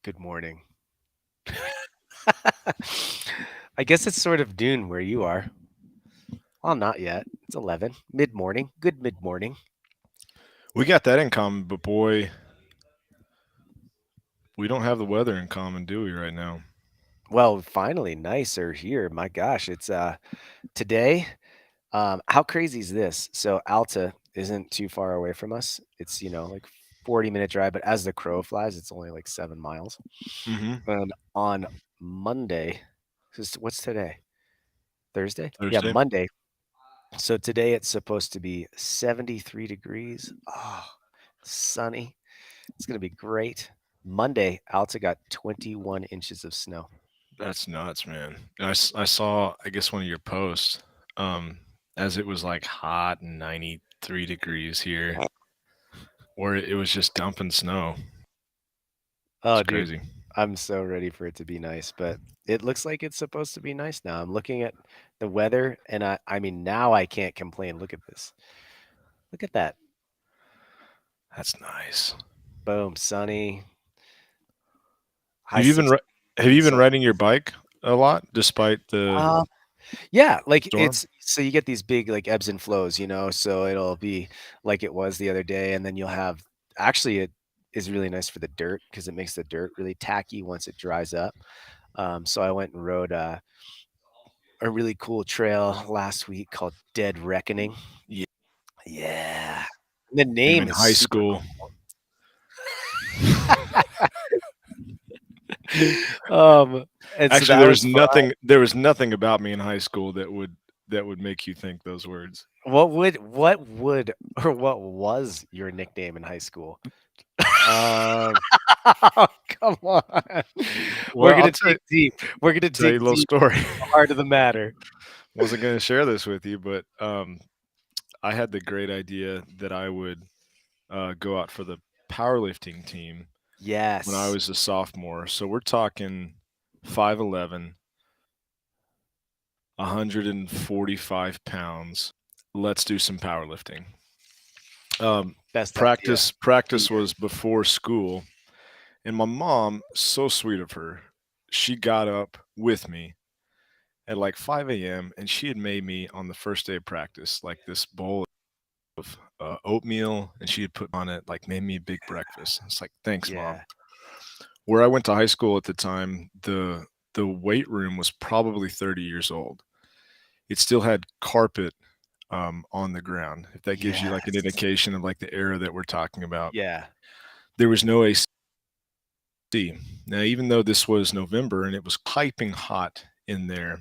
Good morning. I guess it's sort of noon where you are. Well, not yet. It's 11. Mid-morning. Good mid-morning. We got that in common, but boy, we don't have the weather in common, do we, right now? Well, finally nicer here. My gosh, it's today. How crazy is this? So Alta isn't too far away from us. It's, like 40-minute drive, but as the crow flies, it's only like 7 miles. Mm-hmm. And on Monday, what's today? Thursday? Yeah, Thursday. Monday. So today it's supposed to be 73 degrees. Oh, sunny. It's going to be great. Monday, Alta got 21 inches of snow. That's nuts, man. I saw, I guess, one of your posts as it was like hot and 93 degrees here, where it was just dumping snow. It's Oh, dude, crazy. I'm so ready for it to be nice, but it looks like it's supposed to be nice now. I'm looking at the weather and I mean now I can't complain. Look at this. Look at that. That's nice. Boom, sunny, high Have you been 60s. have you been So, riding your bike a lot despite the uh, yeah, like storm? it's so you get these big like ebbs and flows, so it'll be like it was the other day and then you'll have actually it is really nice for the dirt because it makes the dirt really tacky once it dries up. So I went and rode a really cool trail last week called Dead Reckoning. Yeah, Yeah. The I'm name in is high super school. cool. And so Actually, that was fun. there was nothing about me in high school that would make you think those words. What would or what was your nickname in high school? Um, Oh, come on. We're well, gonna dig deep. We're gonna tell you a dig little deep story. into the heart of the matter. Wasn't going to share this with you, but I had the great idea that I would go out for the powerlifting team when I Yes. was a sophomore. So we're talking 5'11", 145 pounds. Let's do some powerlifting. Um, Best idea practice ever. was before school, and my mom, so sweet of her, she got up with me at like 5 a.m. and she had made me on the first day of practice like this bowl of oatmeal, and she had put on it, like made me a big breakfast. It's like, thanks, mom. Yeah. Where I went to high school at the time, the weight room was probably 30 years old. It still had carpet on the ground. If that gives you like an Yes. indication of like the era that we're talking about, Yeah. there was no AC. Now, even though this was November and it was piping hot in there,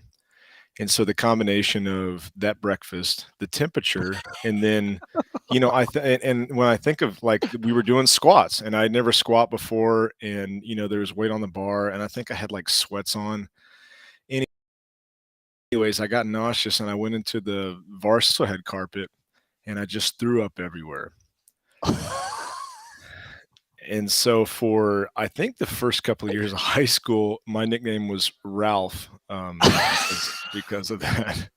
and so the combination of that breakfast, the temperature, and then, and when I think of like we were doing squats, and I'd never squat before, and there was weight on the bar, and I think I had like sweats on. Anyways, I got nauseous, and I went into the varsity had carpet, and I just threw up everywhere. And so for I think the first couple of years of high school, my nickname was Ralph because of that.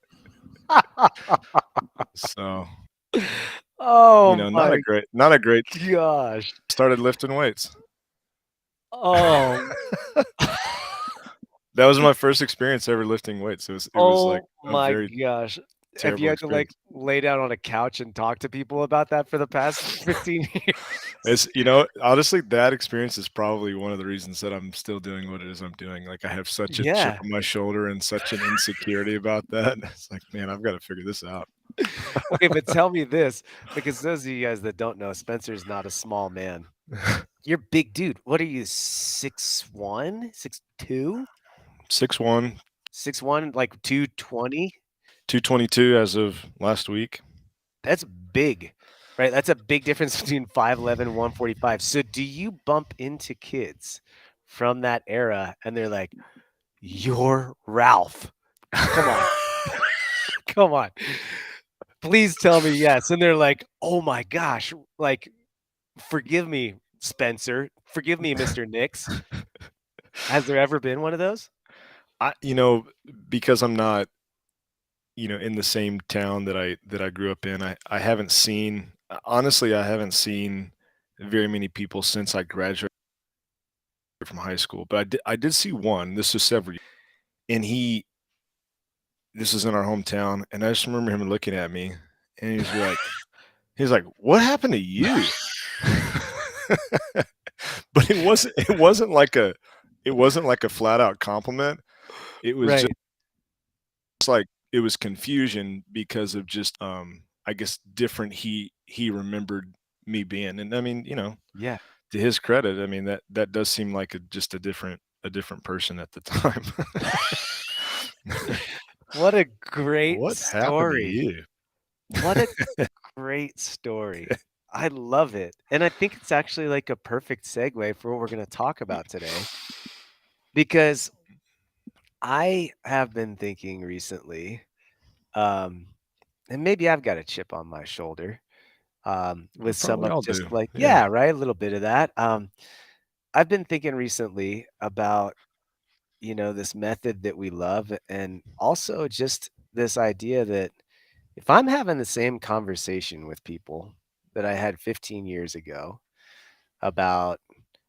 So Oh my not a great gosh. started lifting weights. Oh. That was my first experience ever lifting weights. It was like Oh a my very gosh. Have you terrible had to, like, experience. lay down on a couch and talk to people about that for the past 15 years? Honestly, that experience is probably one of the reasons that I'm still doing what it is I'm doing. Like I have such a chip Yeah. on my shoulder and such an insecurity about that. It's like, man, I've got to figure this out. Okay, but tell me this, because those of you guys that don't know, Spencer's not a small man. You're a big dude. What are you, 6'1", 6'2", 6'1", 6'1", like 220? 222 as of last week. That's big, right? That's a big difference between 5'11", 145. So do you bump into kids from that era and they're like, "You're Ralph." Come on. Come on. Please tell me yes. And they're like, "Oh my gosh, like, forgive me, Spencer. Forgive me, Mr. Nix." Has there ever been one of those? I, because I'm not, in the same town that I grew up in, I haven't seen, honestly, I haven't seen very many people since I graduated from high school, but I did see one. This was several years, and this is in our hometown, and I just remember him looking at me, and he's like, "What happened to you?" But it wasn't like a flat out compliment. It was just Right. like it was confusion because of just I guess different he remembered me being. And I mean, Yeah. to his credit, I mean that does seem like just a different person at the time. What a great What happened to story. you? What a great story. I love it. And I think it's actually like a perfect segue for what we're going to talk about today because I have been thinking recently, um, and maybe I've got a chip on my shoulder We with some probably of all just do. like, Yeah. yeah, right, a little bit of that. I've been thinking recently about, this method that we love and also just this idea that if I'm having the same conversation with people that I had 15 years ago about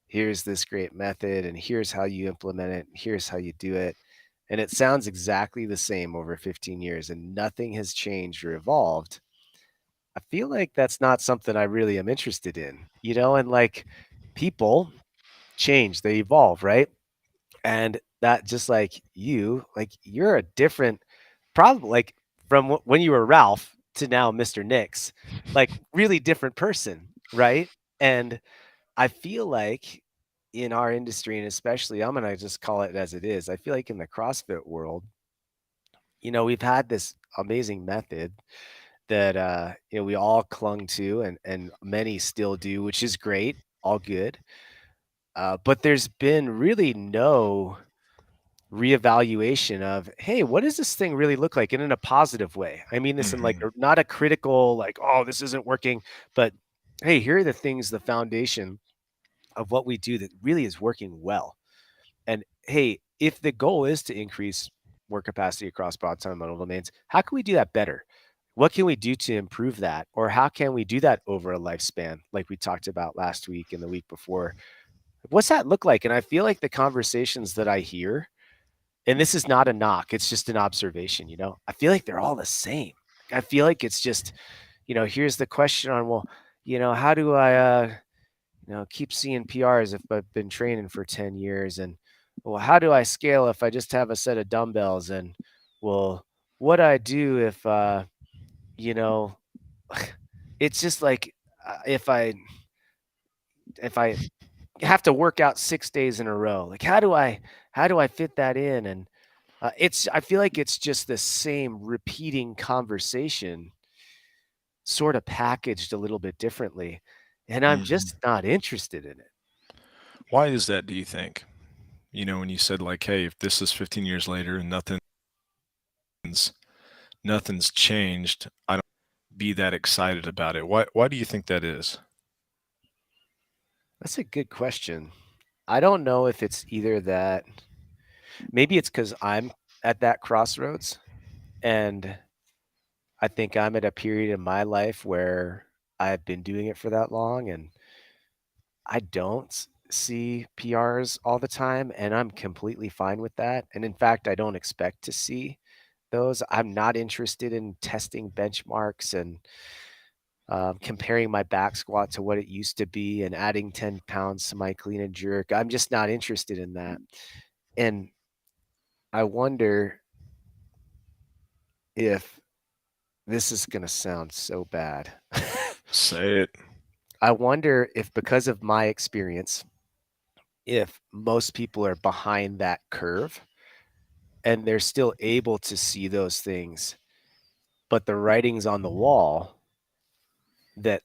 here's this great method and here's how you implement it, here's how you do it, and it sounds exactly the same over 15 years and nothing has changed or evolved, I feel like that's not something I really am interested in, and like people change, they evolve, right? And that just like you're a different probably like from when you were Ralph to now Mr. Nix, like really different person, right? And I feel like in our industry, and especially I'm gonna just call it as it is, I feel like in the CrossFit world, we've had this amazing method that we all clung to and many still do, which is great, all good. But there's been really no reevaluation of, hey, what does this thing really look like? And in a positive way. I mean this in like Hmm. not a critical, like, oh, this isn't working, but hey, here are the things, the foundation of what we do that really is working well. And hey, if the goal is to increase work capacity across broad fundamental domains, how can we do that better? What can we do to improve that? Or how can we do that over a lifespan, like we talked about last week and the week before? What's that look like? And I feel like the conversations that I hear, and this is not a knock, it's just an observation, I feel like they're all the same. I feel like it's just, here's the question on, well, how do I keep seeing PRs if I've been training for 10 years? And well, how do I scale if I just have a set of dumbbells? And well, what do I do if you know, it's just like if I have to work out 6 days in a row, like how do I fit that in? And I feel like it's just the same repeating conversation, sort of packaged a little bit differently, and I'm Hmm. just not interested in it. Why is that, do you think? When you said like, "Hey, if this is 15 years later and nothing's changed, I don't be that excited about it." Why do you think that is? That's a good question. I don't know if it's either that maybe it's because 'cause I'm at that crossroads, and I think I'm at a period in my life where I've been doing it for that long, and I don't see PRs all the time, and I'm completely fine with that, and in fact, I don't expect to see those. I'm not interested in testing benchmarks and, comparing my back squat to what it used to be and adding 10 pounds to my clean and jerk. I'm just not interested in that, and I wonder if this is gonna sound so bad. Say it. I wonder if because of my experience, if most people are behind that curve and they're still able to see those things, but the writing's on the wall that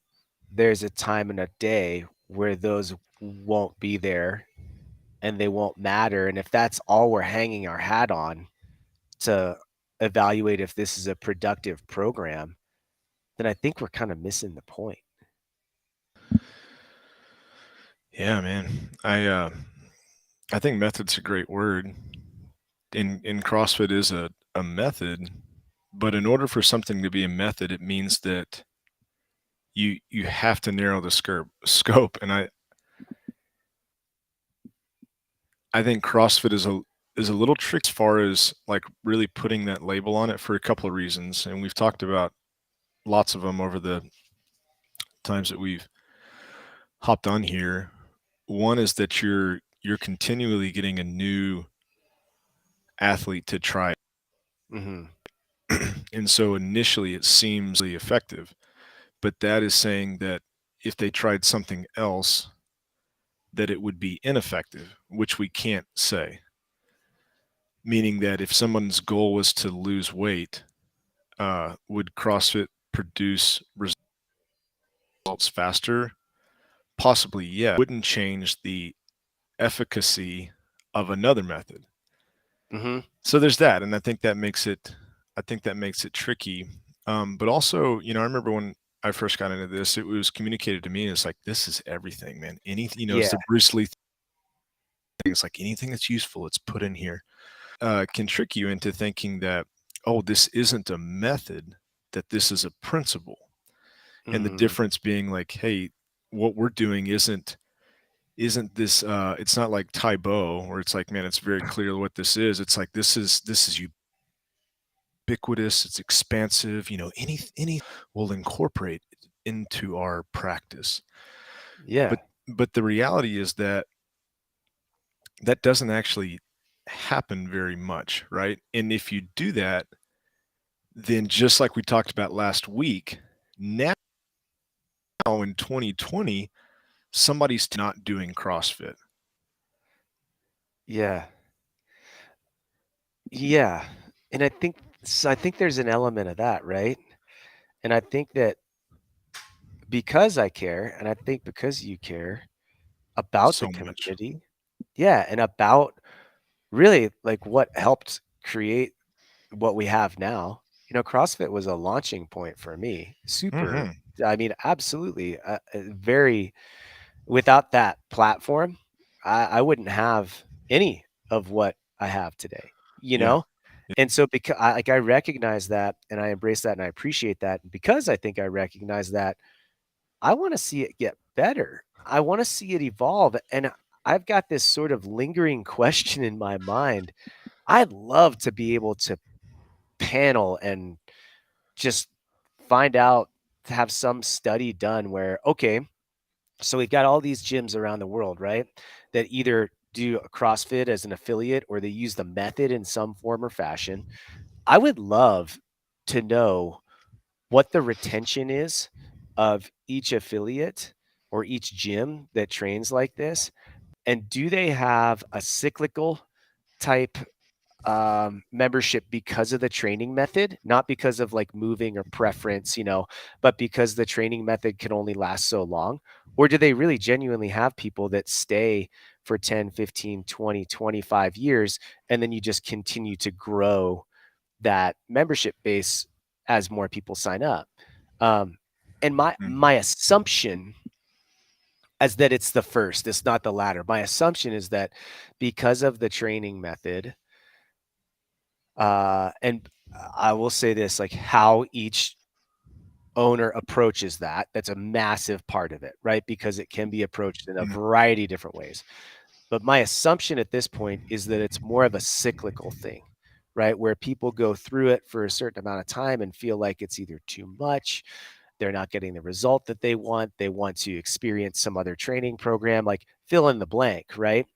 there's a time and a day where those won't be there and they won't matter. And if that's all we're hanging our hat on to evaluate if this is a productive program, then I think we're kind of missing the point. Yeah, man. I think method's a great word. In CrossFit is a method, but in order for something to be a method, it means that you have to narrow the scope. And I think CrossFit is a little tricky as far as like really putting that label on it for a couple of reasons, and we've talked about lots of them over the times that we've hopped on here. One is that you're continually getting a new athlete to try, Hmm. and so initially it seems really effective, but that is saying that if they tried something else, that it would be ineffective, which we can't say. Meaning that if someone's goal was to lose weight, would CrossFit produce results faster? Possibly, yeah. Wouldn't change the efficacy of another method. Hmm. So there's that, and I think that makes it tricky. But also, I remember when I first got into this, it was communicated to me as like, this is everything, man. Anything, it's Yeah. the Bruce Lee thing. It's like anything that's useful, it's put in here. Can trick you into thinking that, oh, this isn't a method, that this is a principle. And the Hmm. difference being like, hey, what we're doing isn't this it's not like Taibo where it's like, man, it's very clear what this is. It's like this is ubiquitous, it's expansive, any will incorporate into our practice. Yeah. But the reality is that that doesn't actually happen very much, right? And if you do that, then just like we talked about last week, now in 2020, somebody's not doing CrossFit. Yeah. Yeah. And I think there's an element of that, right? And I think that because I care, and I think because you care about the So much. community, yeah, and about really like what helped create what we have now. CrossFit was a launching point for me. Super. Hmm. I mean, absolutely. Very, without that platform, I wouldn't have any of what I have today, you Yeah. know? And so because I recognize that and I embrace that and I appreciate that. And because I think I recognize that, I want to see it get better. I want to see it evolve. And I've got this sort of lingering question in my mind. I'd love to be able to panel and just find out, to have some study done where, okay, so we've got all these gyms around the world, right? That either do a CrossFit as an affiliate or they use the method in some form or fashion. I would love to know what the retention is of each affiliate or each gym that trains like this. And do they have a cyclical type membership because of the training method, not because of like moving or preference, but because the training method can only last so long? Or do they really genuinely have people that stay for 10, 15, 20, 25 years, and then you just continue to grow that membership base as more people sign up? Um, and my Mhm. assumption is that it's the first, it's not the latter. My assumption is that because of the training method, and I will say this, like how each owner approaches that's a massive part of it, right? Because it can be approached in a Mhm. variety of different ways. But my assumption at this point is that it's more of a cyclical thing, right? Where people go through it for a certain amount of time and feel like it's either too much, they're not getting the result that they want. They want to experience some other training program, like fill in the blank, right?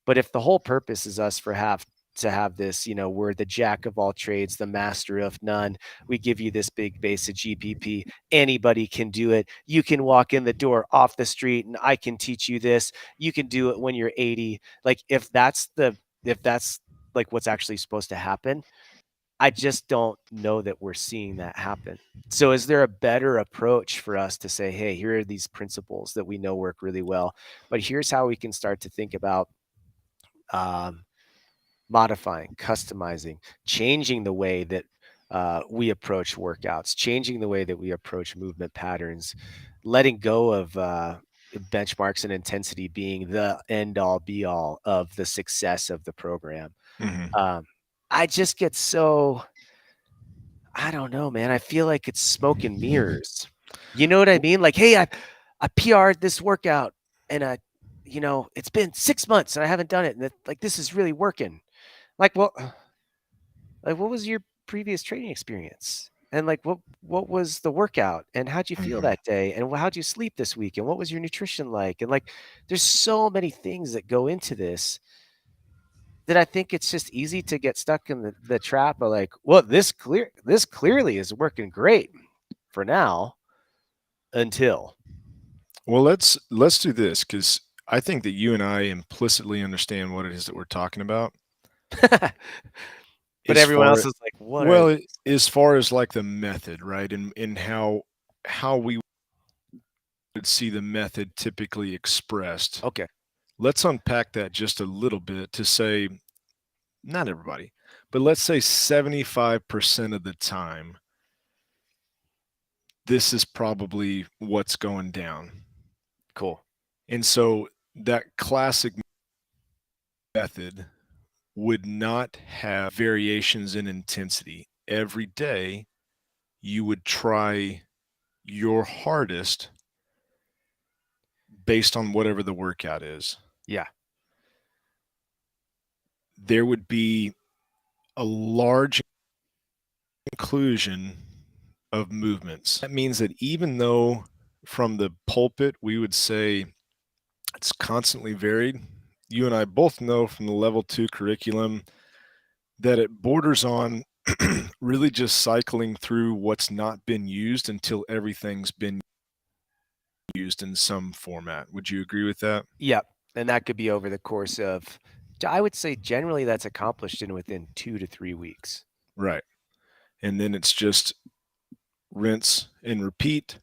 But if the whole purpose is us for have to have this, we're the jack of all trades, the master of none. We give you this big base of GPP. Anybody can do it. You can walk in the door off the street and I can teach you this. You can do it when you're 80. Like if that's like what's actually supposed to happen, I just don't know that we're seeing that happen. So is there a better approach for us to say, hey, here are these principles that we know work really well, but here's how we can start to think about um, modifying, customizing, changing the way that we approach workouts, changing the way that we approach movement patterns, letting go of benchmarks and intensity being the end all be all of the success of the program. Mhm. Um, I just get so, I don't know, man. I feel like it's smoke and mirrors. You know what I mean? Like, hey, I PR'd this workout and it's been 6 months and I haven't done it, and like this is really working. Like, well, like what was your previous training experience? And like what was the workout and how'd you feel Mhm. that day? And how'd you sleep this week? And what was your nutrition like? And like there's so many things that go into this that I think it's just easy to get stuck in the trap of like, well, this clearly is working great for now until. Well, let's do this because I think that you and I implicitly understand what it is that we're talking about. But As everyone else far is like, what are well, these? as far as like the method, right? And how we would see the method typically expressed. Okay, Let's unpack that just a little bit to say not everybody, but let's say 75% of the time this is probably what's going down. cool. And so that classic method would not have variations in intensity. Every day, you would try your hardest based on whatever the workout is. Yeah. There would be a large inclusion of movements. That means that even though from the pulpit we would say it's constantly varied, you and I both know from the level 2 curriculum that it borders on really just cycling through what's not been used until everything's been used in some format. Would you agree with that? Yep. And that could be over the course of, I would say generally that's accomplished in within 2 to 3 weeks. Right. And then it's just rinse and repeat.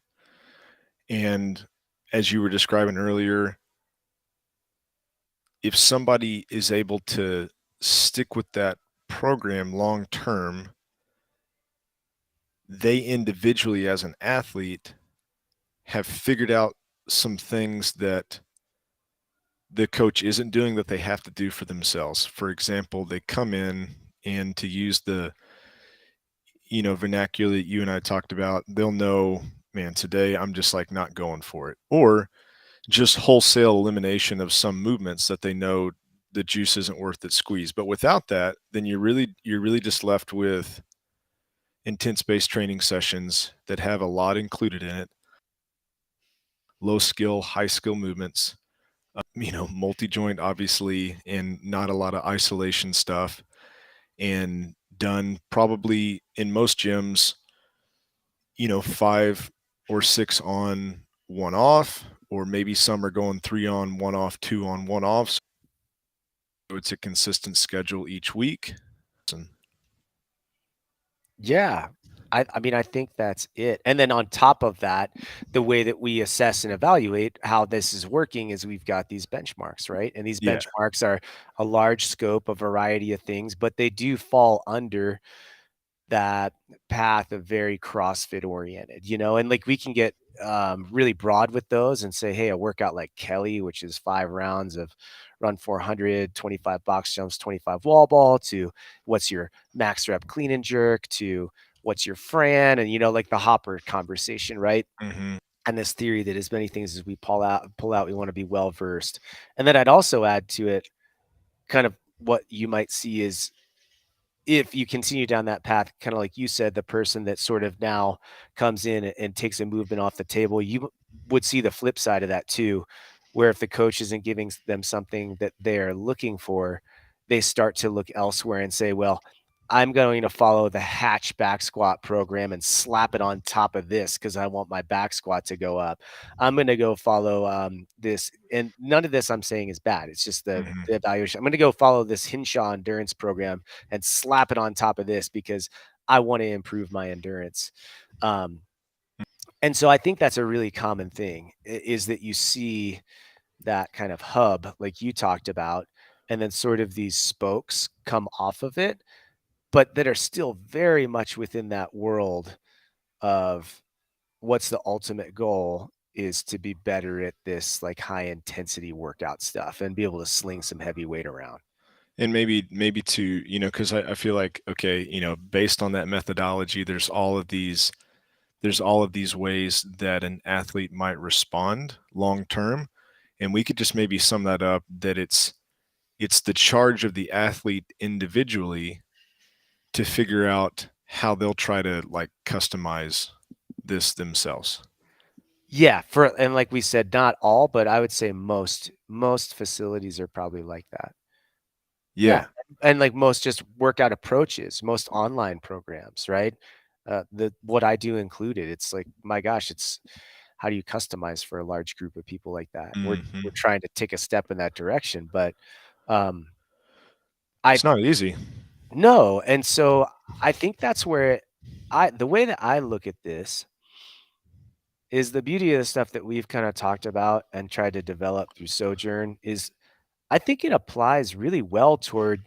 And as you were describing earlier, if somebody is able to stick with that program long term, they individually, as an athlete, have figured out some things that the coach isn't doing that they have to do for themselves. For example, they come in and to use the vernacular that you and I talked about, they'll know, man, today I'm just like not going for it. Or just wholesale elimination of some movements that they know the juice isn't worth its squeeze. But without that, then you're really just left with intense based training sessions that have a lot included in it, low skill, high skill movements, multi joint, obviously, and not a lot of isolation stuff, and done probably in most gyms, 5 or 6 on, one off, or maybe some are going 3 on, 1 off, 2 on, 1 off. So it's a consistent schedule each week. And Yeah. I mean, I think that's it. And then on top of that, the way that we assess and evaluate how this is working is we've got these benchmarks, right? And these yeah. benchmarks are a large scope, a variety of things, but they do fall under that path of very CrossFit oriented, and like we can get really broad with those and say, hey, a workout like Kelly, which is 5 rounds of run 400, 25 box jumps, 25 wall ball, to what's your max rep clean and jerk, to what's your Fran, and like the Hopper conversation, right? Hmm. And this theory that as many things as we pull out, we want to be well versed. And then I'd also add to it kind of what you might see is if you continue down that path, kind of like you said, the person that sort of now comes in and takes a movement off the table, you would see the flip side of that too, where if the coach isn't giving them something that they're looking for, they start to look elsewhere and say, well, I'm going to follow the hatch back squat program and slap it on top of this because I want my back squat to go up. I'm going to go follow this. And none of this I'm saying is bad. It's just the, Hmm. the evaluation. I'm going to go follow this Hinshaw endurance program and slap it on top of this because I want to improve my endurance. Um, and so I think that's a really common thing is that you see that kind of hub like you talked about, and then sort of these spokes come off of it, but that are still very much within that world of what's the ultimate goal is to be better at this like high intensity workout stuff and be able to sling some heavy weight around. And maybe to, because I feel like, okay, based on that methodology, there's all of these ways that an athlete might respond long term. And we could just maybe sum that up that it's the charge of the athlete individually to figure out how they'll try to like customize this themselves. Yeah, for and like we said, not all, but I would say most facilities are probably like that. Yeah, Yeah. and like most just workout approaches, most online programs, right? The what I do included, it's like, my gosh, it's how do you customize for a large group of people like that? We're Hmm. trying to take a step in that direction, but um, I It's not easy. no, and so I think that's where the way that I look at this is the beauty of the stuff that we've kind of talked about and tried to develop through Sojourn is I think it applies really well toward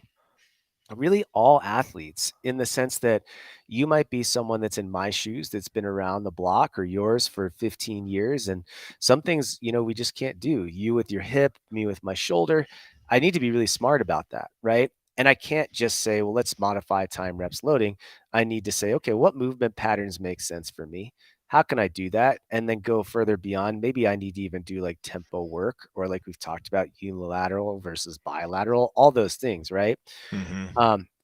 really all athletes in the sense that you might be someone that's in my shoes that's been around the block or yours for 15 years and some things we just can't do. You with your hip, me with my shoulder. I need to be really smart about that, right? And I can't just say, well, let's modify time reps loading. I need to say, okay, what movement patterns make sense for me? How can I do that? And then go further beyond. Maybe I need to even do like tempo work or like we've talked about unilateral versus bilateral, all those things, right? Hmm.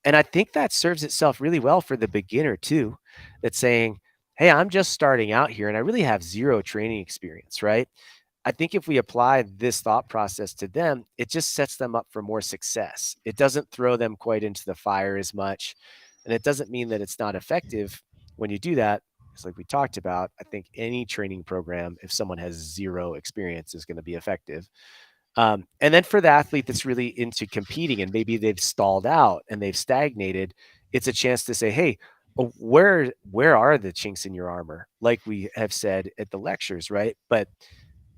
And I think that serves itself really well for the beginner too. That's saying, "Hey, I'm just starting out here and I really have zero training experience," right? I think if we apply this thought process to them, it just sets them up for more success. It doesn't throw them quite into the fire as much. And it doesn't mean that it's not effective when you do that. Because, like we talked about, I think any training program, if someone has zero experience, is going to be effective. And then for the athlete that's really into competing and maybe they've stalled out and they've stagnated, it's a chance to say, "Hey, where are the chinks in your armor?" Like we have said at the lectures, right? But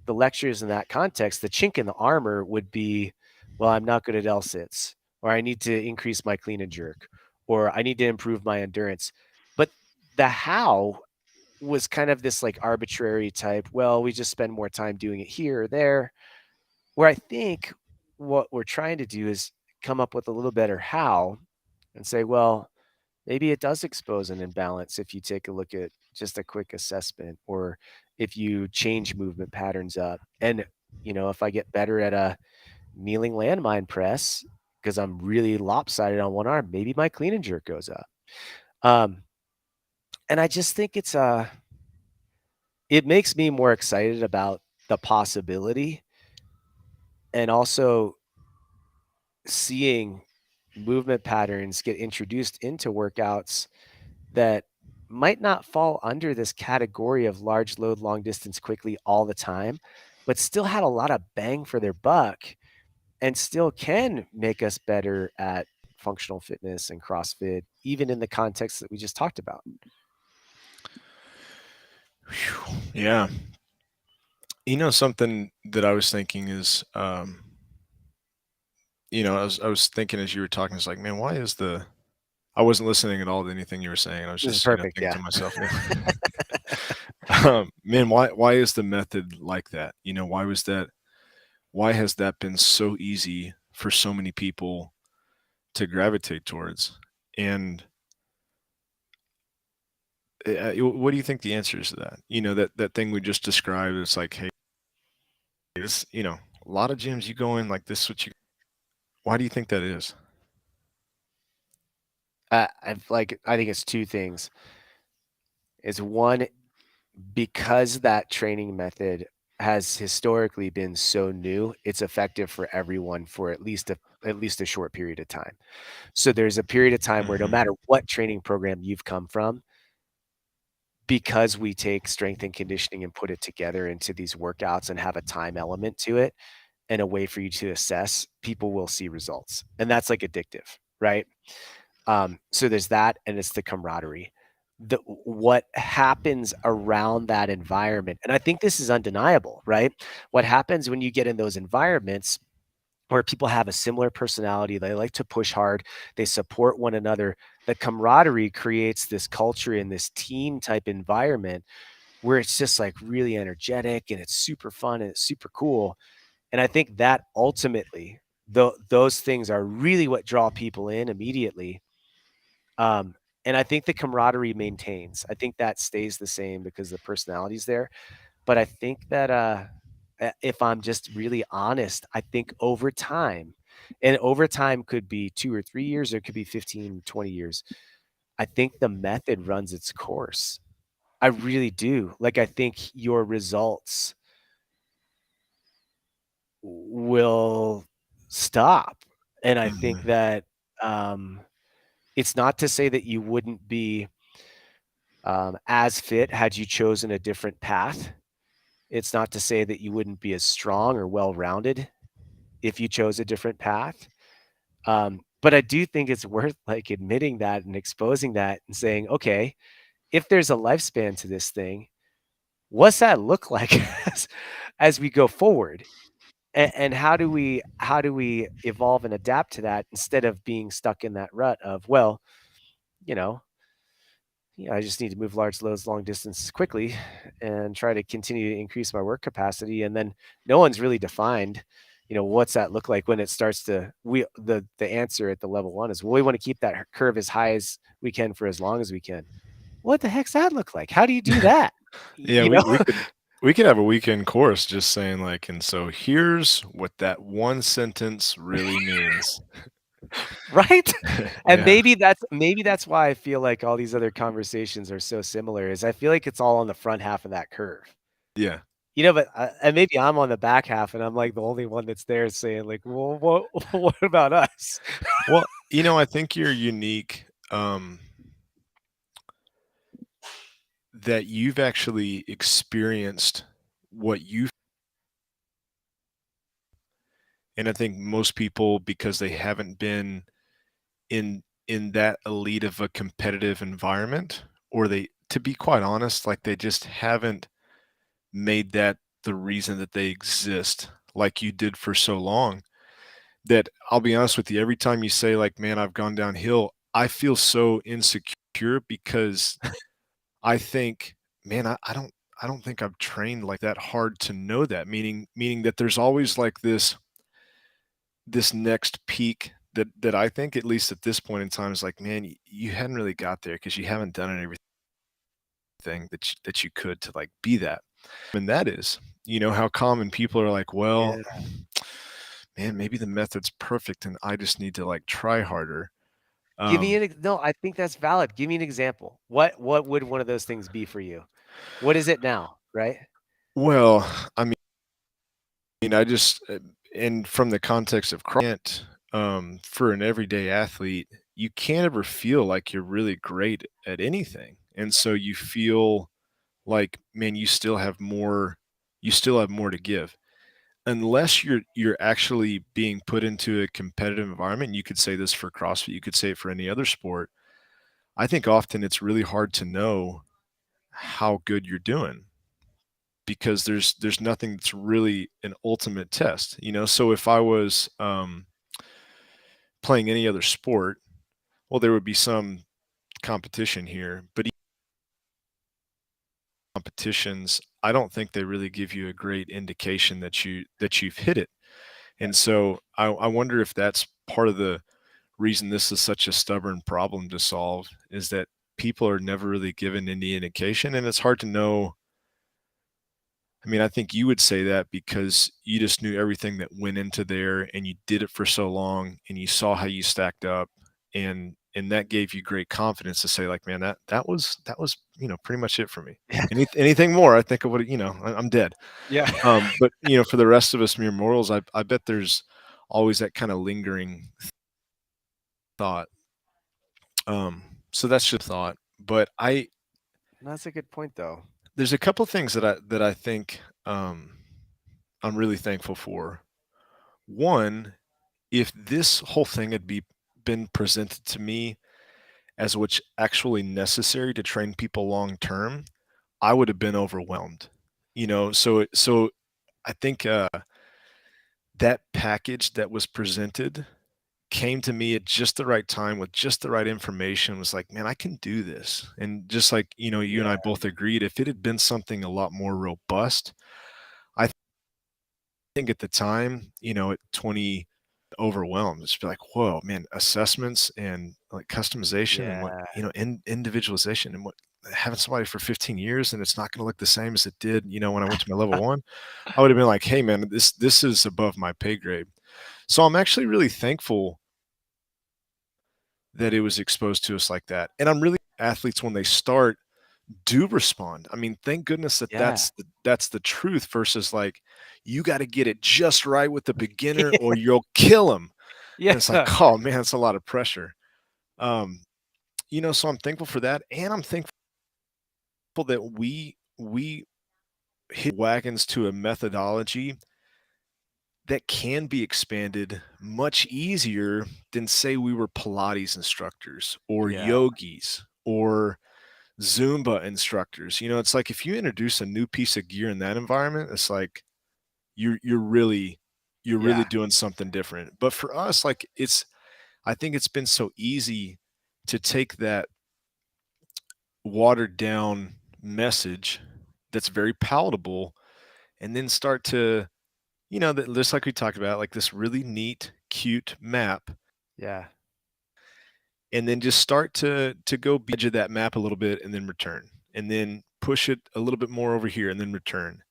the lectures in that context, the chink in the armor would be, well, I'm not good at L sits, or I need to increase my clean and jerk, or I need to improve my endurance. But the how was kind of this like arbitrary type, well, we just spend more time doing it here or there, where I think what we're trying to do is come up with a little better how and say, well, maybe it does expose an imbalance if you take a look at just a quick assessment or if you change movement patterns up. And, if I get better at a kneeling landmine press because I'm really lopsided on one arm, maybe my clean and jerk goes up. Um, and I just think it makes me more excited about the possibility and also seeing movement patterns get introduced into workouts that might not fall under this category of large load, long distance quickly all the time, but still had a lot of bang for their buck and still can make us better at functional fitness and CrossFit, even in the context that we just talked about. Yeah. Something that I was thinking is, I was thinking as you were talking, it's like, man, why is I wasn't listening at all to anything you were saying. I was This is just, perfect. thinking Yeah. to myself, yeah. Man, why is the method like that? Why has that been so easy for so many people to gravitate towards? And what do you think the answer is to that? That thing we just described. It's like, hey, this, a lot of gyms you go in like this. Why do you think that is? I think it's two things. Is one, because that training method has historically been so new, it's effective for everyone for at least a short period of time. So there's a period of time where no Hmm. matter what training program you've come from, because we take strength and conditioning and put it together into these workouts and have a time element to it and a way for you to assess, people will see results. And that's like addictive, right? So there's that, and it's the camaraderie. What happens around that environment, and I think this is undeniable, right? What happens when you get in those environments where people have a similar personality, they like to push hard, they support one another. The camaraderie creates this culture in this team type environment where it's just like really energetic and it's super fun and it's super cool. And I think that ultimately, those things are really what draw people in immediately. um, and I think the camaraderie maintains. I think that stays the same because the personality's there. But I think that if I'm just really honest, I think over time, and over time could be 2 or 3 years, or it could be 15, 20 years. I think the method runs its course. I really do. Like, I think your results will stop, and I think Mhm. that, it's not to say that you wouldn't be, as fit had you chosen a different path. It's not to say that you wouldn't be as strong or well-rounded if you chose a different path. But I do think it's worth, like, admitting that and exposing that and saying, "Okay, if there's a lifespan to this thing, what's that look like as we go forward? And how do we evolve and adapt to that instead of being stuck in that rut of, well, you know, yeah, I just need to move large loads long distances quickly and try to continue to increase my work capacity. And then no one's really defined, what's that look like when it starts to the answer at the level one is, well, we want to keep that curve as high as we can for as long as we can. What the heck's that look like? How do you do that? Yeah, You we know, we could have a weekend course just saying like, and so here's what that one sentence really means. right? And Yeah, maybe that's why I feel like all these other conversations are so similar is I feel like it's all on the front half of that curve. yeah. But and maybe I'm on the back half and I'm like the only one that's there saying like, "Well, what what about us?" Well, I think you're unique, that you've actually experienced what you and I think most people, because they haven't been in that elite of a competitive environment, or they to be quite honest, like, they just haven't made that the reason that they exist like you did for so long, that I'll be honest with you, every time you say like, "Man, I've gone downhill," I feel so insecure because I think, "Man, I don't think I've trained like that hard to know that," meaning that there's always like this next peak that I think, at least at this point in time, is like, "Man, you hadn't really got there because you haven't done everything that you could to, like, be that." And that is, how common people are like, "Well, Yeah. man, maybe the method's perfect and I just need to, like, try harder." Give me Um, an ex No, I think that's valid. Give me an example. What would one of those things be for you? What is it now, right? well, I mean, I just and from the context of for an everyday athlete, you can't ever feel like you're really great at anything, and so you feel like, man, you still have more to give. Unless you're actually being put into a competitive environment, you could say this for CrossFit, you could say it for any other sport. I think often it's really hard to know how good you're doing because there's nothing that's really an ultimate test, So if I was playing any other sport, well, there would be some competition here, but competitions, I don't think they really give you a great indication that you've hit it. And so I wonder if that's part of the reason this is such a stubborn problem to solve, is that people are never really given any indication, and it's hard to know. I mean, I think you would say that because you just knew everything that went into there and you did it for so long and you saw how you stacked up, and that gave you great confidence to say like, man, that was pretty much it for me. Anything more, I think I would, I'm dead. Yeah. But for the rest of us mere mortals, I bet there's always that kind of lingering thought. Um, so that's just thought. But That's a good point, though. there's a couple things that I think I'm really thankful for. One, if this whole thing had been presented to me as what's actually necessary to train people long term, I would have been overwhelmed. So I think that package that was presented came to me at just the right time with just the right information. Was like, man, I can do this. And just like, you and I Yeah. both agreed, if it had been something a lot more robust, I think at the time, at 20, overwhelmed. It's be like, whoa, man, assessments and like customization and what, Yeah. individualization and what. having somebody for 15 years and it's not going to look the same as it did, when I went to my level one, I would have been like, hey man, this is above my pay grade. So I'm actually really thankful that it was exposed to us like that. And I'm really athletes when they start do respond. I mean, thank goodness that Yeah. that's the truth versus like you got to get it just right with the beginner or you'll kill them. And it's like, Yeah. oh man, it's a lot of pressure. Um, so I'm thankful for that, and I'm thankful that we hit wagons to a methodology that can be expanded much easier than say we were Pilates instructors or Yeah. yogis or Zumba instructors. It's like if you introduce a new piece of gear in that environment, it's like you're really Yeah. doing something different. But for us, like I think it's been so easy to take that watered down message that's very palatable and then start to, that just like we talked about, like this really neat, cute map, Yeah. and then just start to go edge of that map a little bit and then return. And then push it a little bit more over here and then return.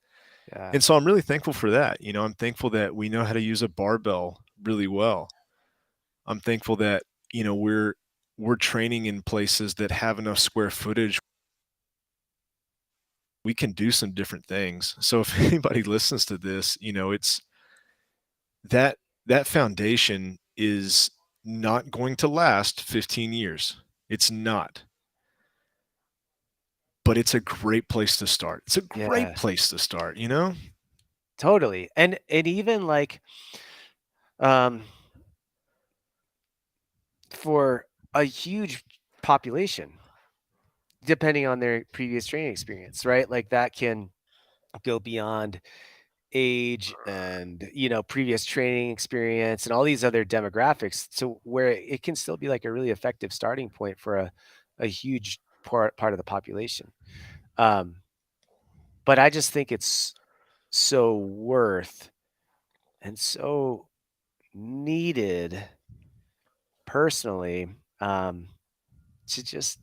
Yeah. And so I'm really thankful for that. I'm thankful that we know how to use a barbell really well. I'm thankful that, we're training in places that have enough square footage we can do some different things. So if anybody listens to this, it's that that foundation is not going to last 15 years. It's not. But it's a great place to start. It's a great Yeah. place to start. Totally. And even like um for a huge population, depending on their previous training experience, right? Like that can go beyond age and previous training experience and all these other demographics to where it can still be like a really effective starting point for a huge part of the population. Um, but I just think it's so worth and so needed personally, um, to just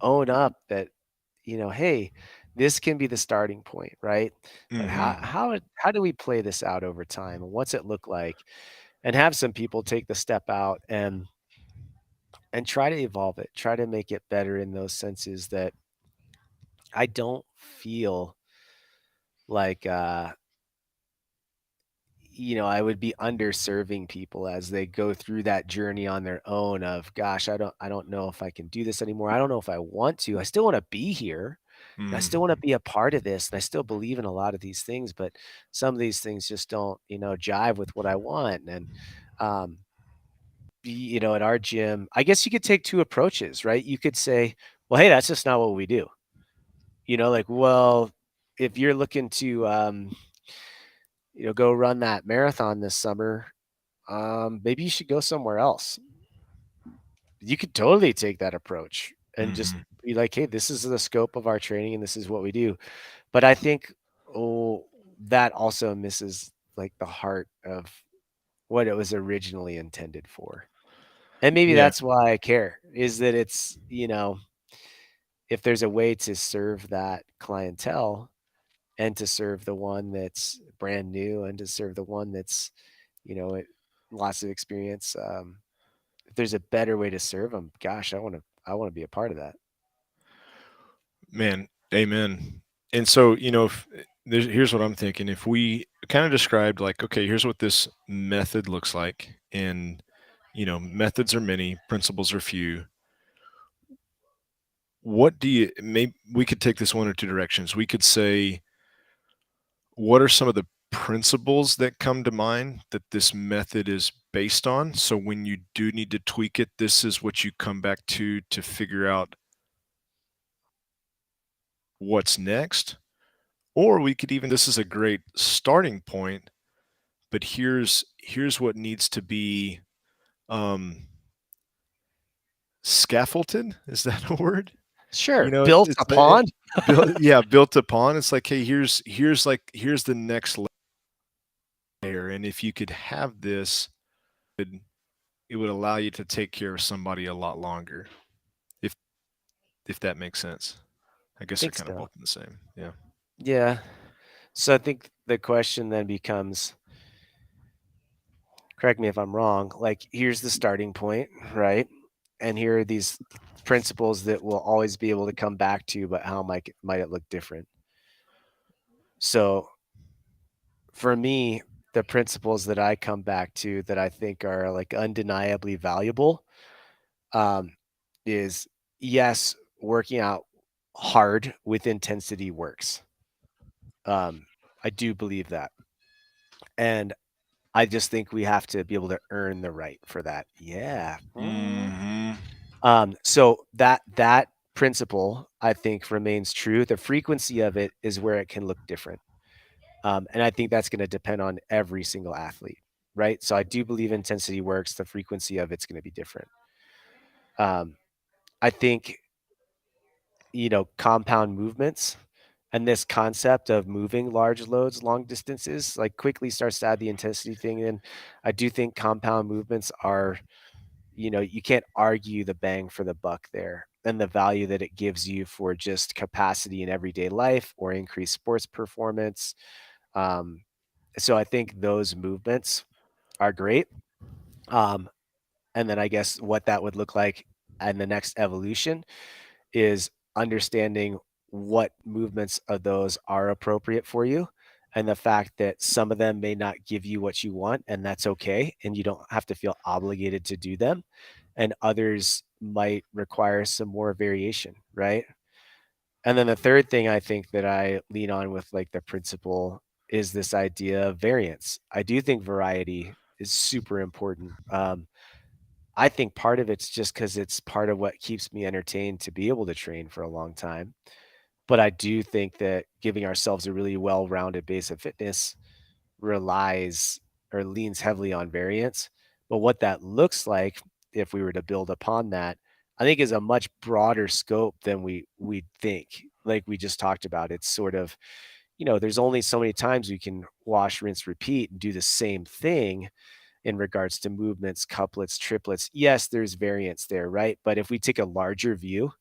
own up that, hey, this can be the starting point, right? But how Mhm. how how do we play this out over time, and what's it look like? And have some people take the step out and try to evolve it, try to make it better in those senses that I don't feel like I would be underserving people as they go through that journey on their own of, gosh, I don't know if I can do this anymore. I don't know if I want to. I still want to be here. And I still want to Mhm. be a part of this. And I still believe in a lot of these things, but some of these things just don't, jive with what I want. And um at our gym, I guess you could take two approaches, right? You could say, well, hey, that's just not what we do. Like, well, if you're looking to go run that marathon this summer, maybe you should go somewhere else. You could totally take that approach and just Mhm. be like, "Hey, this is the scope of our training and this is what we do." But I think, that also misses like the heart of what it was originally intended for. And maybe Yeah. that's why I care, is that it's, if there's a way to serve that clientele and to serve the one that's brand new and to serve the one that's, it, lots of experience, if there's a better way to serve them, gosh, I wanna be a part of that. Man, amen. And so, if here's what I'm thinking. If we kind of described like, okay, here's what this method looks like, and methods are many, principles are few. What do you maybe we could take this one or two directions. We could say, what are some of the principles that come to mind that this method is based on? So when you do need to tweak it, this is what you come back to figure out what's next. Or we could even this is a great starting point, but here's what needs to be um scaffolded. Is that a word? Sure, It's built upon? built, yeah, built upon. It's like, hey, here's the next layer, and if you could have this, it would allow you to take care of somebody a lot longer, if if that makes sense. I guess they're Think kind of so. both the same. Yeah. Yeah. So I think the question then becomes, correct me if I'm wrong, like here's the starting point, right? And here are these principles that we'll always be able to come back to, but how might it look different? So for me, the principles that I come back to that I think are like undeniably valuable um, is yes, working out hard with intensity works. Um, I do believe that. And I just think we have to be able to earn the right for that. Yeah. Hmm. So that principle I think remains true. The frequency of it is where it can look different. And I think that's going to depend on every single athlete, right? So I do believe intensity works. The frequency of it's going to be different. Um, I think compound movements and this concept of moving large loads long distances like quickly starts to add the intensity thing in. I do think compound movements are, you can't argue the bang for the buck there and the value that it gives you for just capacity in everyday life or increased sports performance. Um, so I think those movements are great. Um, and then I guess what that would look like in the next evolution is understanding what movements of those are appropriate for you and the fact that some of them may not give you what you want and that's okay and you don't have to feel obligated to do them and others might require some more variation, right? And then the third thing I think that I lean on with like the principle is this idea of variance. I do think variety is super important. I think part of it's just because it's part of what keeps me entertained to be able to train for a long time. But I do think that giving ourselves a really well-rounded base of fitness relies or leans heavily on variance. But what that looks like, if we were to build upon that, I think is a much broader scope than we think. Like we just talked about, it's sort of, there's only so many times we can wash, rinse, repeat and do the same thing in regards to movements, couplets, triplets. Yes, there's variance there, right? But if we take a larger view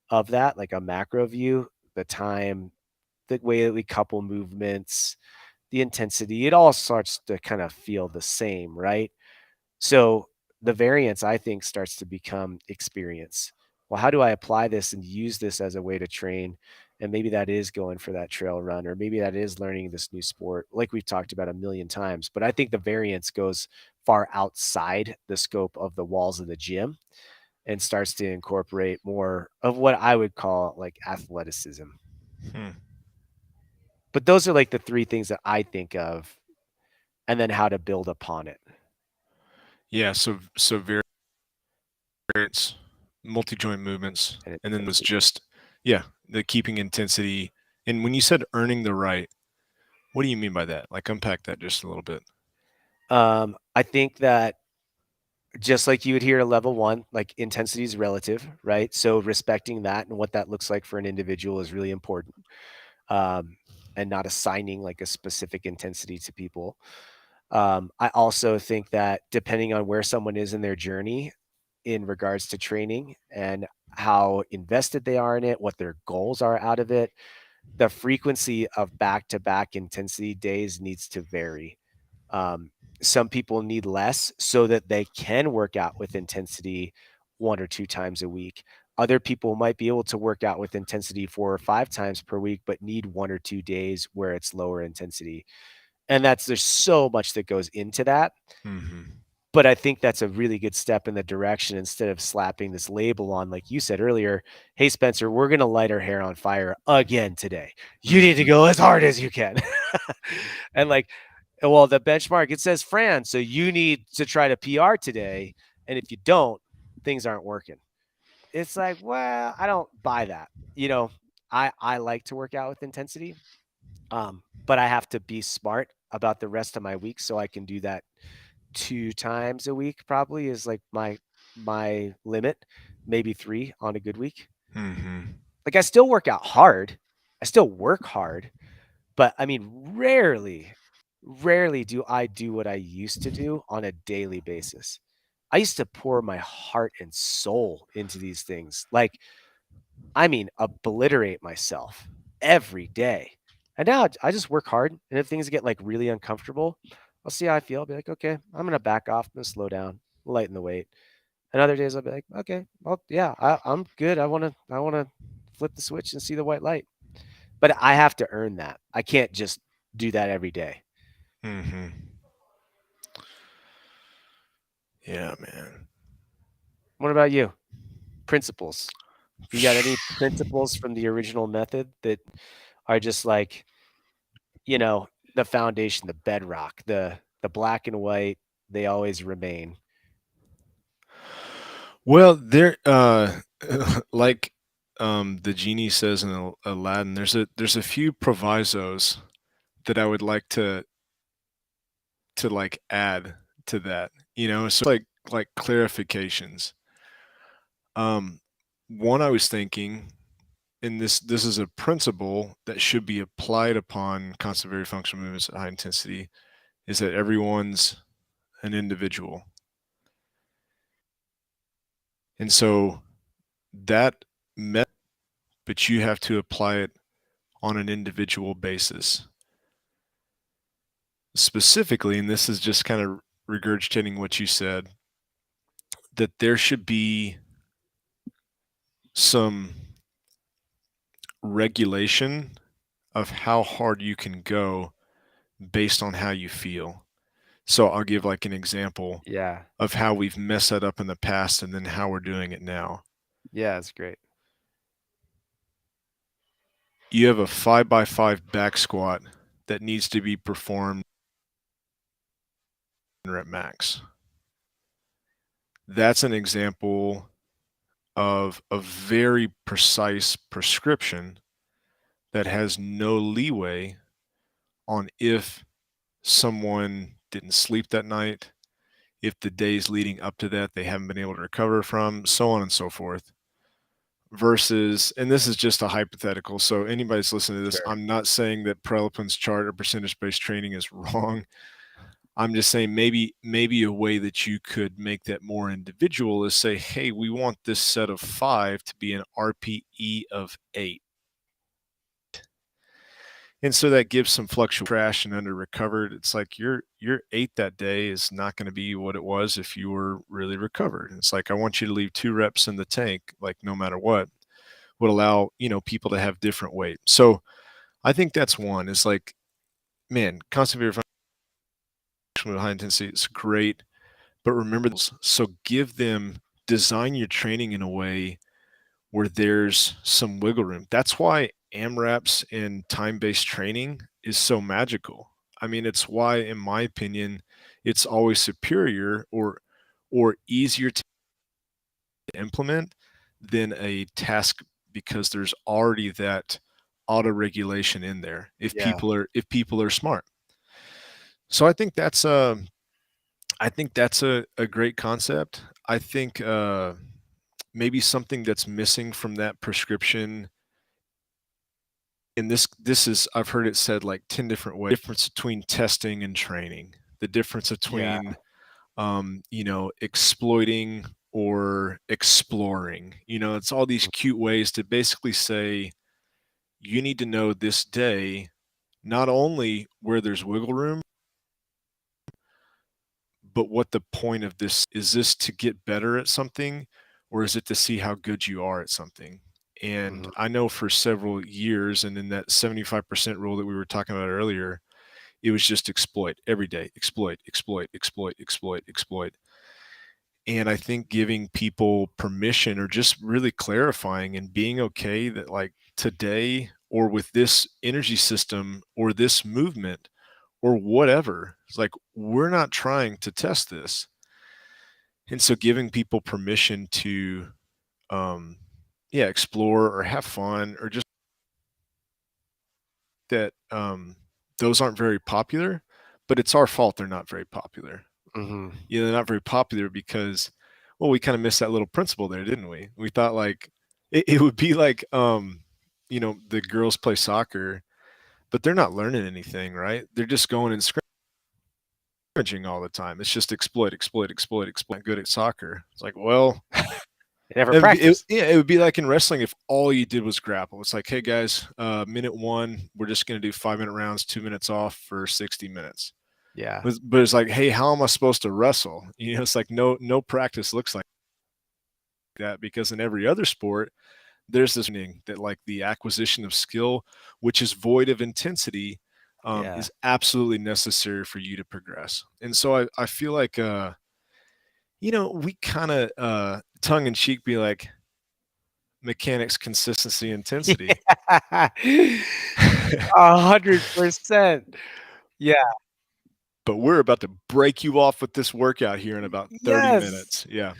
of that, like a macro view, the time, the way that we couple movements, the intensity, it all starts to kind of feel the same, right? So the variance, I think, starts to become experience. Well, how do I apply this and use this as a way to train? And maybe that is going for that trail run, or maybe that is learning this new sport, like we've talked about a million times. But I think the variance goes far outside the scope of the walls of the gym and starts to incorporate more of what I would call like athleticism. Hmm. But those are like the three things that I think of, and then how to build upon it. Yeah. So variance, multi joint movements, And and then was intensity. just yeah the keeping intensity. And when you said earning the right, what do you mean by that? Like unpack that just a little bit. I think that just like you would hear at level one, like intensity is relative, right? So respecting that and what that looks like for an individual is really important. Um, and not assigning like a specific intensity to people. I also think that depending on where someone is in their journey in regards to training and how invested they are in it, what their goals are out of it, the frequency of back to back intensity days needs to vary. Um, some people need less so that they can work out with intensity 1 or 2 times a week. Other people might be able to work out with intensity 4 or 5 times per week, but need 1 or 2 days where it's lower intensity. And there's so much that goes into that. Hmm. But I think that's a really good step in the direction instead of slapping this label on, like you said earlier, hey, Spencer, we're going to light our hair on fire again today. You need to Hmm. go as hard as you can. And like, well, the benchmark, it says Fran, so you need to try to PR today. And if you don't, things aren't working. It's like, well, I don't buy that. You know, I like to work out with intensity, but I have to be smart about the rest of my week so I can do that 2 times a week probably is like my limit, maybe 3 on a good week. Hmm. Like I still work out hard. I still work hard, but I mean rarely do I do what I used to do on a daily basis. I used to pour my heart and soul into these things. Like I mean, obliterate myself every day. And now I just work hard. And if things get like really uncomfortable, I'll see how I feel. I'll be like, okay, I'm gonna back off. I'm gonna slow down, lighten the weight. And other days I'll be like, okay, well, yeah, I'm good. I wanna flip the switch and see the white light. But I have to earn that. I can't just do that every day. Hmm. Yeah, man. What about you? Principles. You got any principles from the original method that are just like, you know, the foundation, the bedrock, the black and white, they always remain. Well, there, like the genie says in Aladdin, there's a few provisos that I would like to like add to that. So like clarifications. Um, One I was thinking, and this is a principle that should be applied upon conservatory functional movements at high intensity, is that everyone's an individual, and so that method, but you have to apply it on an individual basis. Specifically, and this is just kind of regurgitating what you said, that there should be some regulation of how hard you can go based on how you feel. So I'll give like an example Yeah. of how we've messed that up in the past and then how we're doing it now. Yeah, it's great. You have a 5x5 back squat that needs to be performed at max. That's an example of a very precise prescription that has no leeway on if someone didn't sleep that night, if the days leading up to that they haven't been able to recover from, so on and so forth. Versus, and this is just a hypothetical, so anybody's listening to this, Sure. I'm not saying that Prelipin's chart or percentage based training is wrong. I'm just saying maybe a way that you could make that more individual is say, hey, we want this set of 5 to be an RPE of 8. And so that gives some fluctuation, crash and under recovered. It's like your 8 that day is not going to be what it was if you were really recovered. It's like I want you to leave 2 reps in the tank, like no matter what, would allow, people to have different weight. So I think that's one. Is like, man, constant variation with high intensity is great, but remember those. So give them, design your training in a way where there's some wiggle room. That's why AMRAPs and time-based training is so magical. I mean, it's why, in my opinion, it's always superior or easier to implement than a task, because there's already that auto regulation in there Yeah. if people are smart. So I think that's a great concept. I think maybe something that's missing from that prescription, and this is, I've heard it said like 10 different ways, difference between testing and training, the difference Yeah. between exploiting or exploring. It's all these cute ways to basically say you need to know this day not only where there's wiggle room, but what the point of this is. This to get better at something, or is it to see how good you are at something? And Mhm. I know for several years, and in that 75% rule that we were talking about earlier, it was just exploit every day, exploit, exploit, exploit, exploit, exploit. And I think giving people permission, or just really clarifying and being okay that, like, today, or with this energy system or this movement or whatever, it's like we're not trying to test this. And so giving people permission to um yeah, explore or have fun, or just that those aren't very popular, but it's our fault they're not very popular. Mhm. They're not very popular because, well, we kind of missed that little principle there, didn't we? We thought like it would be like the girls play soccer, but they're not learning anything, right? They're just going and scrimmaging all the time. It's just exploit, exploit, exploit, exploit. Good at soccer. It's like, well, They never practice. Yeah, it would be like in wrestling if all you did was grapple. It's like, hey guys, minute one, we're just going to do 5 minute rounds, 2 minutes off for 60 minutes. Yeah. But it's like, hey, how am I supposed to wrestle? You know, it's like no practice looks like that because in every other sport, there's this thing that like the acquisition of skill, which is void of intensity, Yeah. is absolutely necessary for you to progress. And so I feel like, we kind of tongue in cheek be like mechanics, consistency, intensity. Yeah. 100%. Yeah. But we're about to break you off with this workout here in about 30 Yes. minutes. Yeah.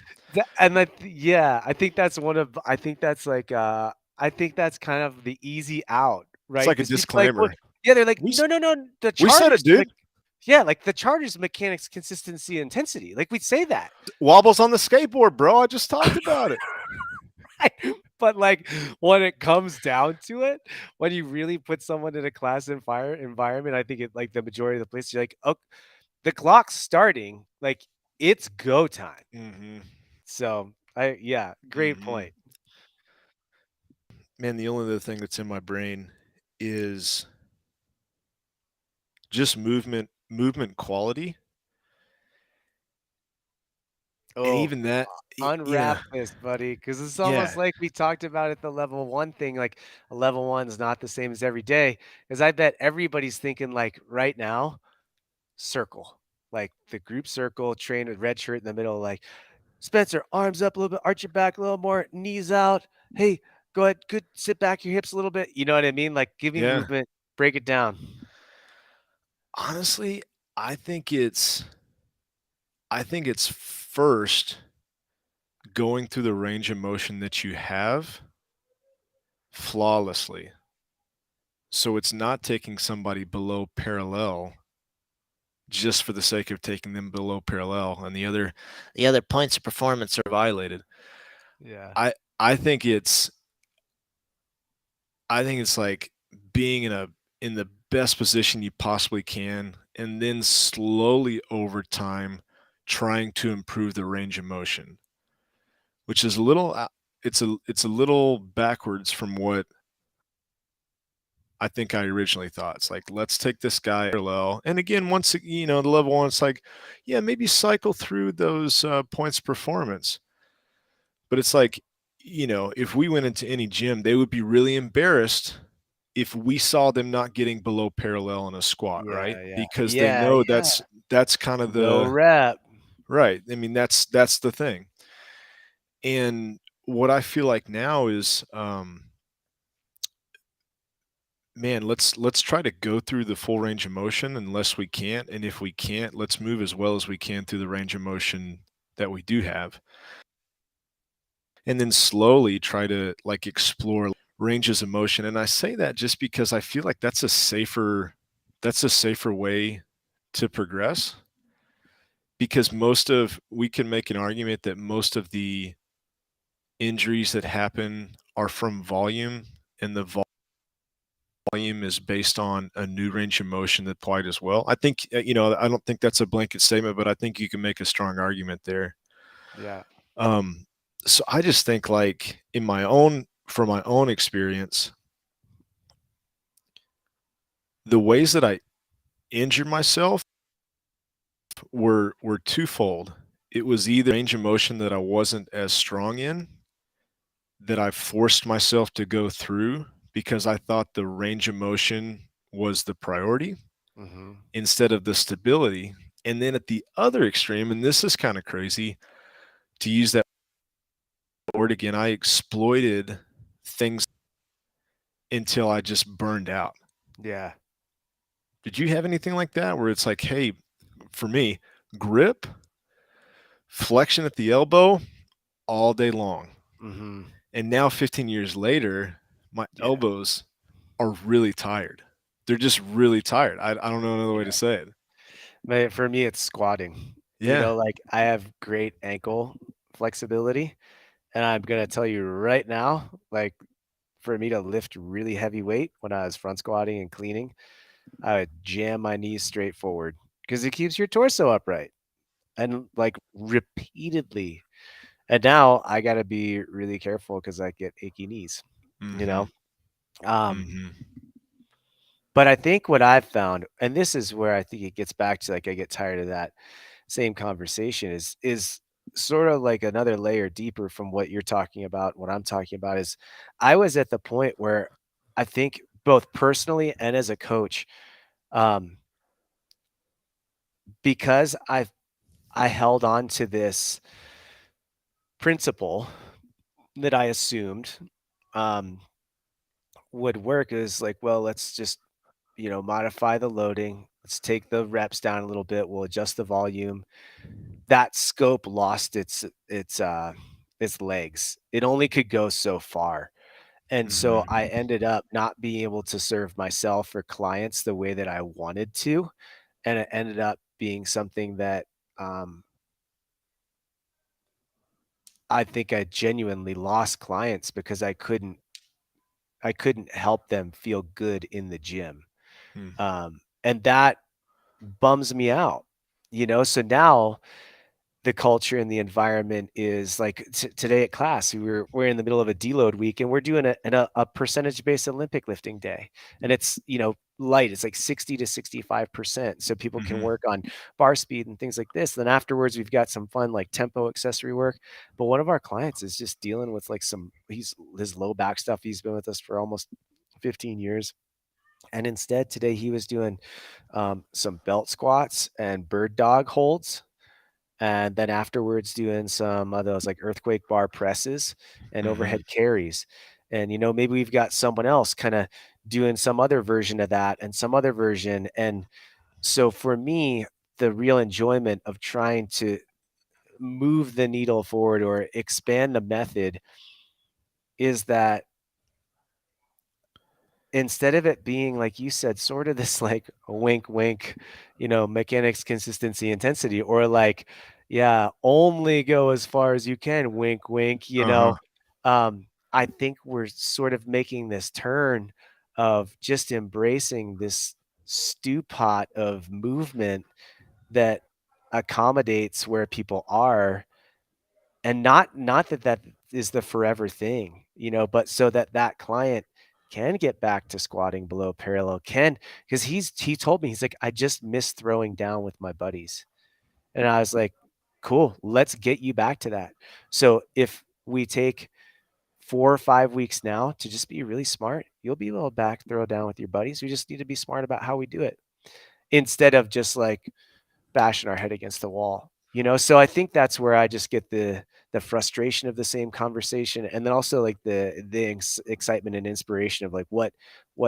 And yeah, I think that's like, I think that's kind of the easy out, It's right? like a Because people are like, "Well," disclaimer. yeah, they're like, We "No, no, no, the we said Chargers it, is dude. yeah, like, the Chargers mechanics, consistency, intensity." Like, we'd say that. Wobbles on the skateboard, bro. I just talked about it. Right? But, like, when it comes down to it, when you really put someone in a class environment, I think like, the majority of the places, you're like, "Oh, the clock's starting, like, it's go time." Hmm. So, yeah, great Hmm. point. Man, the only other thing that's in my brain is just movement quality. And Oh, even that, unwrap this, buddy, because it's almost yeah, like we talked about at the level 1 thing, like, a level 1 is not the same as every day. Because I bet everybody's thinking, like, right now, circle, like, the group circle, train with red shirt in the middle, like, "Spencer, arms up a little bit, arch your back a little more, knees out. Hey, go ahead, good, sit back your hips a little bit." You know what I mean? Like, give me yeah. movement, break it down. Honestly, I think it's I think it's first going through the range of motion that you have flawlessly. So it's not taking somebody below parallel just for the sake of taking them below parallel and the other points of performance are violated. Yeah. I I think it's I think it's like being in the best position you possibly can and then slowly over time trying to improve the range of motion, which is a little it's a little backwards from what I think I originally thought. It's like, let's take this guy parallel. And again, once the level one, it's like, yeah, maybe cycle through those points of performance. But it's like, if we went into any gym, they would be really embarrassed if we saw them not getting below parallel in a squat, right? Yeah, yeah. Because they Yeah, know yeah. that's kind of Low the rep. right. I mean, that's the thing. And what I feel like now is man, let's try to go through the full range of motion unless we can't, and if we can't, let's move as well as we can through the range of motion that we do have, and then slowly try to like explore ranges of motion. And I say that just because I feel like that's a safer way to progress because most of we can make an argument that most of the injuries that happen are from volume, and the volume is based on a new range of motion that applied as well. I think, I don't think that's a blanket statement, but I think you can make a strong argument there. Yeah. Um, so I just think like from my own experience, the ways that I injured myself were twofold. It was either range of motion that I wasn't as strong in that I forced myself to go through because I thought the range of motion was the priority Mhm. instead of the stability. And then at the other extreme, and this is kind of crazy to use that word again, I exploited things until I just burned out. Yeah. Did you have anything like that where it's like, hey, for me, grip, flexion at the elbow all day long. Mhm. And now 15 years later, my Yeah, elbows are really tired. They're just really tired. I don't know another way to yeah. say it. But for me, it's squatting. Yeah. Like, I have great ankle flexibility, and I'm gonna tell you right now, like, for me to lift really heavy weight when I was front squatting and cleaning, I would jam my knees straight forward because it keeps your torso upright, and, like, repeatedly. And now I got to be really careful because I get achy knees, you Mm-hmm. know? Um, Mm-hmm. but I think what I've found, and this is where I think it gets back to like I get tired of that same conversation is sort of like another layer deeper from what you're talking about. What I'm talking about is I was at the point where I think both personally and as a coach, um, because I held on to this principle that I assumed um, would work is like, well, let's just modify the loading. Let's take the reps down a little bit. We'll adjust the volume. That scope lost its legs. It only could go so far. And so I Mm-hmm. ended up not being able to serve myself or clients the way that I wanted to. And it ended up being something that um, I think I genuinely lost clients because I couldn't help them feel good in the gym. And that bums me out, So now the culture and the environment is like today at class, we're in the middle of a deload week and we're doing a percentage based Olympic lifting day. And it's, light. It's like 60 to 65%. So people can Mm-hmm. work on bar speed and things like this. Then afterwards, we've got some fun like tempo accessory work. But one of our clients is just dealing with like his low back stuff. He's been with us for almost 15 years. And instead, today he was doing some belt squats and bird dog holds, and then afterwards doing some of those like earthquake bar presses and Mm-hmm. overhead carries. And maybe we've got someone else kind of doing some other version of that and some other version. And so for me, the real enjoyment of trying to move the needle forward or expand the method is that instead of it being like you said, sort of this like wink wink, mechanics, consistency, intensity, or like, yeah, only go as far as you can, wink wink, Uh-huh. I think we're sort of making this turn of just embracing this stew pot of movement that accommodates where people are, and not that that is the forever thing, but so that that client can get back to squatting below parallel, because he told me, he's like, I just miss throwing down with my buddies. And I was like, cool, let's get you back to that. So if we take 4 or 5 weeks now to just be really smart, you'll be able to back throw down with your buddies. We just need to be smart about how we do it instead of just like bashing our head against the wall. So I think that's where I just get the frustration of the same conversation, and then also like the excitement and inspiration of like what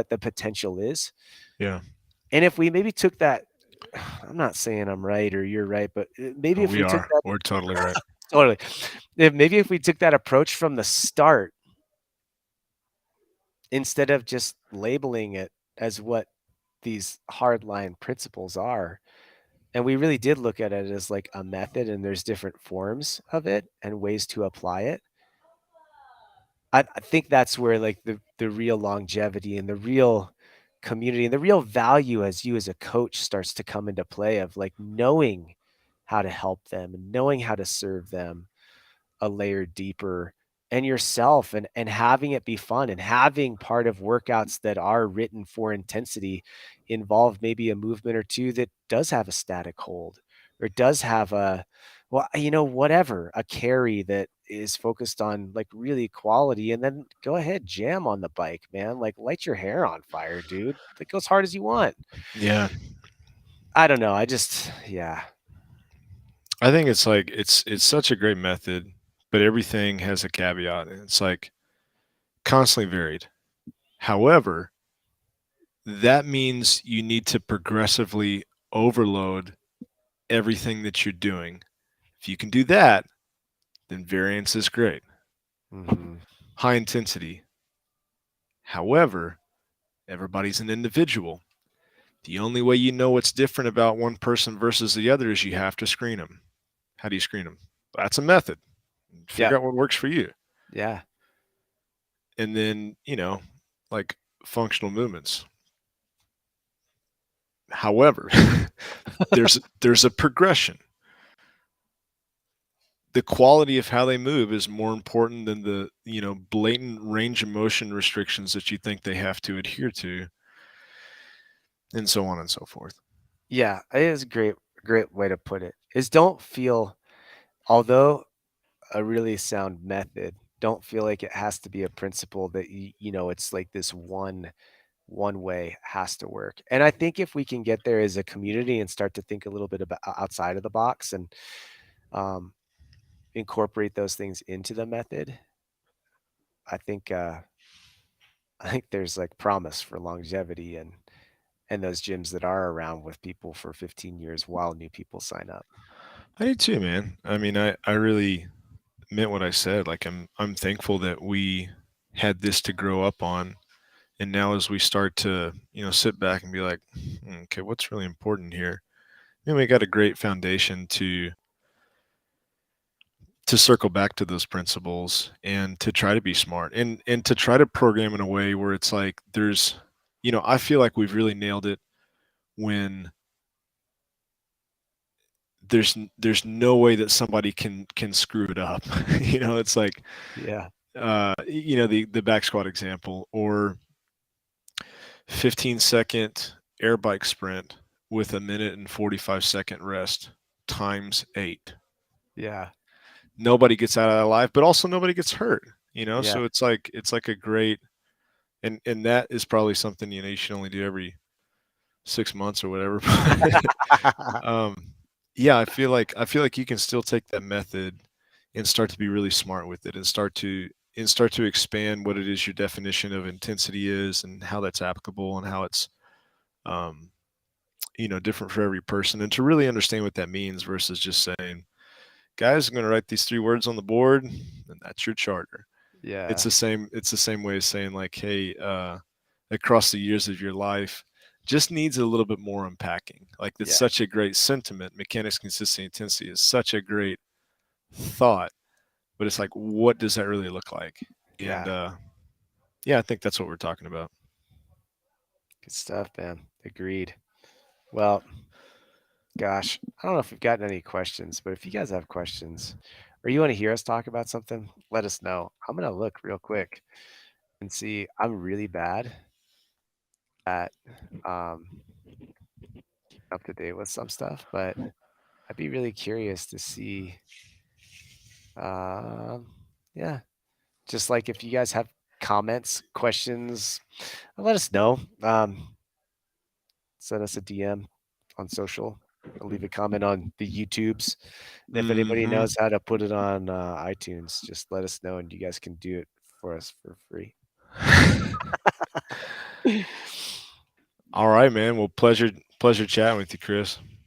the potential is. Yeah. And if we maybe took that, I'm not saying I'm right or you're right, but maybe Oh, if we we took are. that We're totally right. totally, if we took that approach from the start instead of just labeling it as what these hardline principles are. And we really did look at it as like a method, and there's different forms of it and ways to apply it. I think that's where like the real longevity and the real community and the real value as you as a coach starts to come into play, of like knowing how to help them and knowing how to serve them a layer deeper, and yourself, and having it be fun, and having part of workouts that are written for intensity involve maybe a movement or two that does have a static hold, or does have whatever, a carry that is focused on like really quality, and then go ahead, jam on the bike, man, like light your hair on fire, dude, like go as hard as you want. Yeah. I don't know, I just, yeah. I think it's like it's such a great method, but everything has a caveat. And it's like constantly varied. However, that means you need to progressively overload everything that you're doing. If you can do that, then variance is great. Hmm. High intensity. However, everybody's an individual. The only way you know what's different about one person versus the other is you have to screen them. How do you screen them? That's a method. Yep. Figure out what works for you. Yeah. And then, like functional movements. However, there's a progression. the quality of how they move is more important than the, blatant range of motion restrictions that you think they have to adhere to, and so on and so forth. Yeah, it is a great way to put it. Is don't feel, although a really sound method, don't feel like it has to be a principle that it's like this one way has to work. And I think if we can get there as a community and start to think a little bit about outside of the box and um, incorporate those things into the method, I think I think there's like promise for longevity and those gyms that are around with people for 15 years while new people sign up. I do too, man. I mean, I really meant what I said. Like I'm thankful that we had this to grow up on. And now as we start to, sit back and be like, okay, what's really important here? We got a great foundation to circle back to those principles and to try to be smart and to try to program in a way where it's like there's, I feel like we've really nailed it when there's no way that somebody can screw it up. It's like Yeah. the back squat example, or 15-second air bike sprint with a minute and 45-second rest times 8. Yeah. Nobody gets out of that alive, but also nobody gets hurt, Yeah. so it's like a great, and that is probably something, you should only do every 6 months or whatever. um yeah, I feel like you can still take that method and start to be really smart with it, and start to expand what it is your definition of intensity is, and how that's applicable, and how it's um different for every person, and to really understand what that means versus just saying, guys, I'm going to write these 3 words on the board and that's your charter. It's Yeah. the same. It's the same way as saying, like, hey, across the years of your life, just needs a little bit more unpacking. Like, that's Yeah. such a great sentiment. Mechanics, consistency, intensity is such a great thought, but it's like, what does that really look like? And Yeah. yeah, I think that's what we're talking about. Good stuff, man. Agreed. Well, gosh, I don't know if we've gotten any questions, but if you guys have questions or you want to hear us talk about something, let us know. I'm going to look real quick and see. I'm really bad at um, up to date with some stuff, but I'd be really curious to see. Um, yeah, just like if you guys have comments, questions, let us know. Send us a DM on social. Or leave a comment on the YouTubes. And if anybody Hmm. knows how to put it on iTunes, just let us know, and you guys can do it for us for free. All right, man. Well, pleasure chatting with you, Chris.